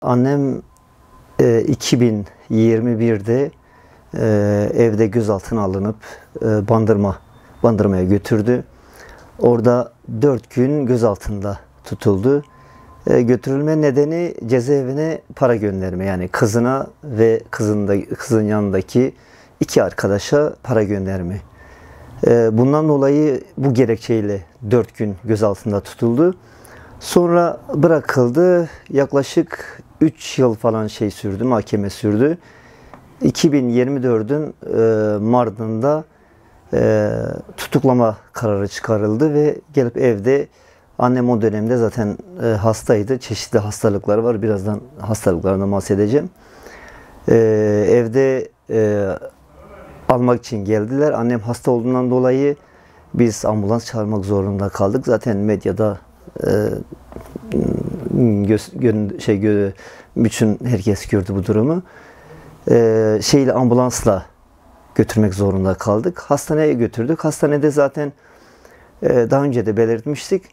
Annem 2021'de evde gözaltına alınıp Bandırma'ya götürdü. Orada 4 gün gözaltında tutuldu. Götürülme nedeni cezaevine para gönderme, yani kızına ve kızın yanındaki 2 arkadaşa para gönderme. Bundan dolayı bu gerekçeyle 4 gün gözaltında tutuldu. Sonra bırakıldı. Yaklaşık 3 yıl falan sürdü, mahkeme sürdü. 2024'ün Mart'ında tutuklama kararı çıkarıldı ve gelip evde, annem o dönemde zaten hastaydı. Çeşitli hastalıkları var. Birazdan hastalıklarından bahsedeceğim. Evde almak için geldiler. Annem hasta olduğundan dolayı biz ambulans çağırmak zorunda kaldık. Zaten medyada bütün herkes gördü bu durumu. Ambulansla götürmek zorunda kaldık. Hastaneye götürdük. Hastanede zaten daha önce de belirtmiştik.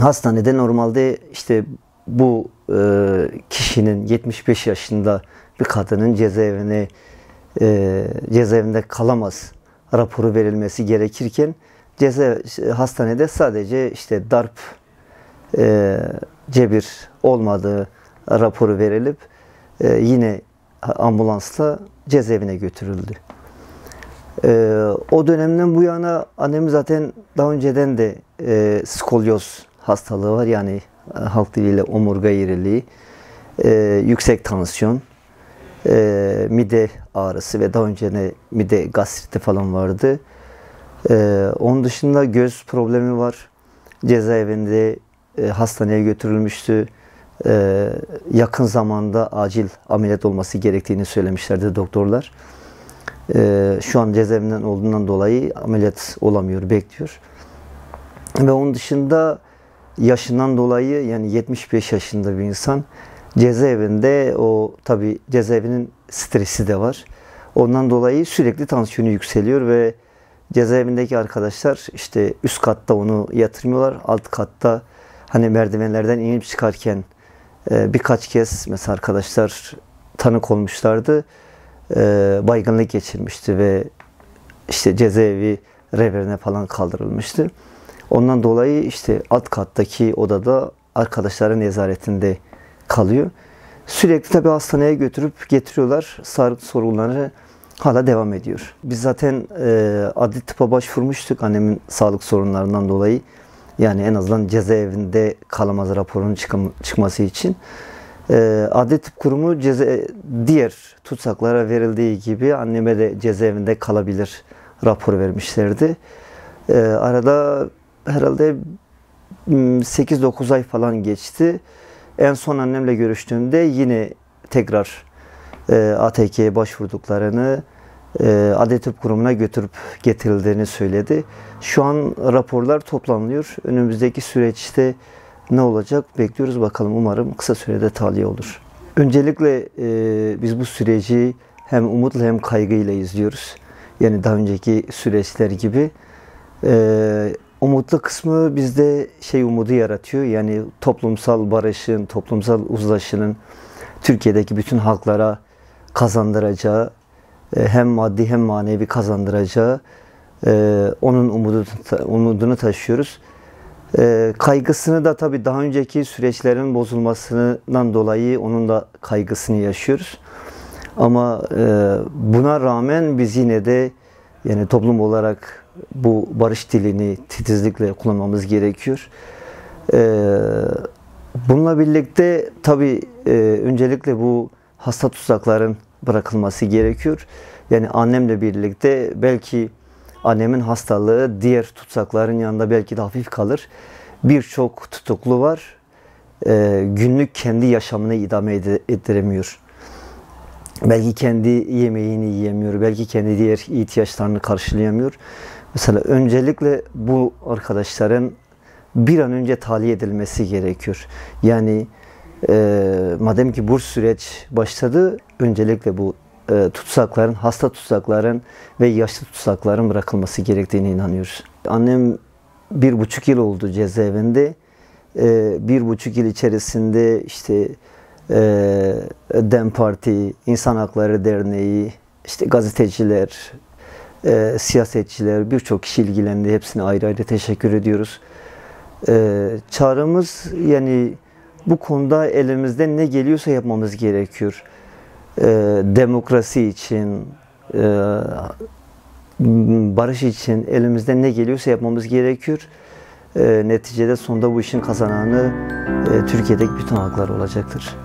Hastanede normalde bu kişinin 75 yaşında bir kadının cezaevinde kalamaz raporu verilmesi gerekirken hastanede sadece darp, cebir olmadığı raporu verilip yine ambulansla cezaevine götürüldü. O dönemden bu yana annem zaten daha önceden de skolyoz hastalığı var, yani halk diliyle omurga eğriliği, yüksek tansiyon, mide ağrısı ve daha önce de mide gastriti falan vardı. Onun dışında göz problemi var. Cezaevinde hastaneye götürülmüştü. Yakın zamanda acil ameliyat olması gerektiğini söylemişlerdi doktorlar. Şu an cezaevinden olduğundan dolayı ameliyat olamıyor, bekliyor. Ve onun dışında yaşından dolayı, yani 75 yaşında bir insan cezaevinde, tabi cezaevinin stresi de var. Ondan dolayı sürekli tansiyonu yükseliyor ve cezaevindeki arkadaşlar üst katta onu yatırmıyorlar. Alt katta merdivenlerden inip çıkarken birkaç kez mesela arkadaşlar tanık olmuşlardı. Baygınlık geçirmişti ve cezaevi revirine falan kaldırılmıştı. Ondan dolayı alt kattaki odada arkadaşların nezaretinde kalıyor. Sürekli tabi hastaneye götürüp getiriyorlar. Sağlık sorunları hala devam ediyor. Biz zaten adli tıpa başvurmuştuk annemin sağlık sorunlarından dolayı. Yani en azından cezaevinde kalamaz raporunun çıkması için. Adli Tıp Kurumu diğer tutsaklara verildiği gibi anneme de cezaevinde kalabilir raporu vermişlerdi. Arada herhalde 8-9 ay falan geçti. En son annemle görüştüğümde yine tekrar ATK'ye başvurduklarını, Adli Tıp Kurumu'na götürüp getirildiğini söyledi. Şu an raporlar toplanıyor. Önümüzdeki süreçte ne olacak bekliyoruz bakalım. Umarım kısa sürede tahliye olur. Öncelikle biz bu süreci hem umutla hem kaygıyla izliyoruz. Yani daha önceki süreçler gibi. Umutlu kısmı bizde umudu yaratıyor. Yani toplumsal barışın, toplumsal uzlaşının Türkiye'deki bütün halklara kazandıracağı, hem maddi hem manevi kazandıracağı onun umudunu taşıyoruz. Kaygısını da tabii daha önceki süreçlerin bozulmasından dolayı onun da kaygısını yaşıyoruz. Ama buna rağmen biz yine de yani toplum olarak bu barış dilini titizlikle kullanmamız gerekiyor. Bununla birlikte tabii öncelikle bu hasta tutsakların bırakılması gerekiyor. Yani annemle birlikte belki annemin hastalığı diğer tutsakların yanında belki de hafif kalır. Birçok tutuklu var. Günlük kendi yaşamını idame ettiremiyor. Belki kendi yemeğini yiyemiyor. Belki kendi diğer ihtiyaçlarını karşılayamıyor. Mesela öncelikle bu arkadaşların bir an önce tahliye edilmesi gerekiyor. Yani madem ki bu süreç başladı, öncelikle bu tutsakların, hasta tutsakların ve yaşlı tutsakların bırakılması gerektiğine inanıyoruz. Annem 1,5 yıl oldu cezaevinde. 1,5 yıl içerisinde DEM Parti, İnsan Hakları Derneği, işte gazeteciler, siyasetçiler, birçok kişi ilgilendi. Hepsine ayrı ayrı teşekkür ediyoruz. Çağrımız yani bu konuda elimizden ne geliyorsa yapmamız gerekiyor. Demokrasi için, barış için elimizden ne geliyorsa yapmamız gerekiyor. Neticede sonunda bu işin kazananı Türkiye'deki bütün halklar olacaktır.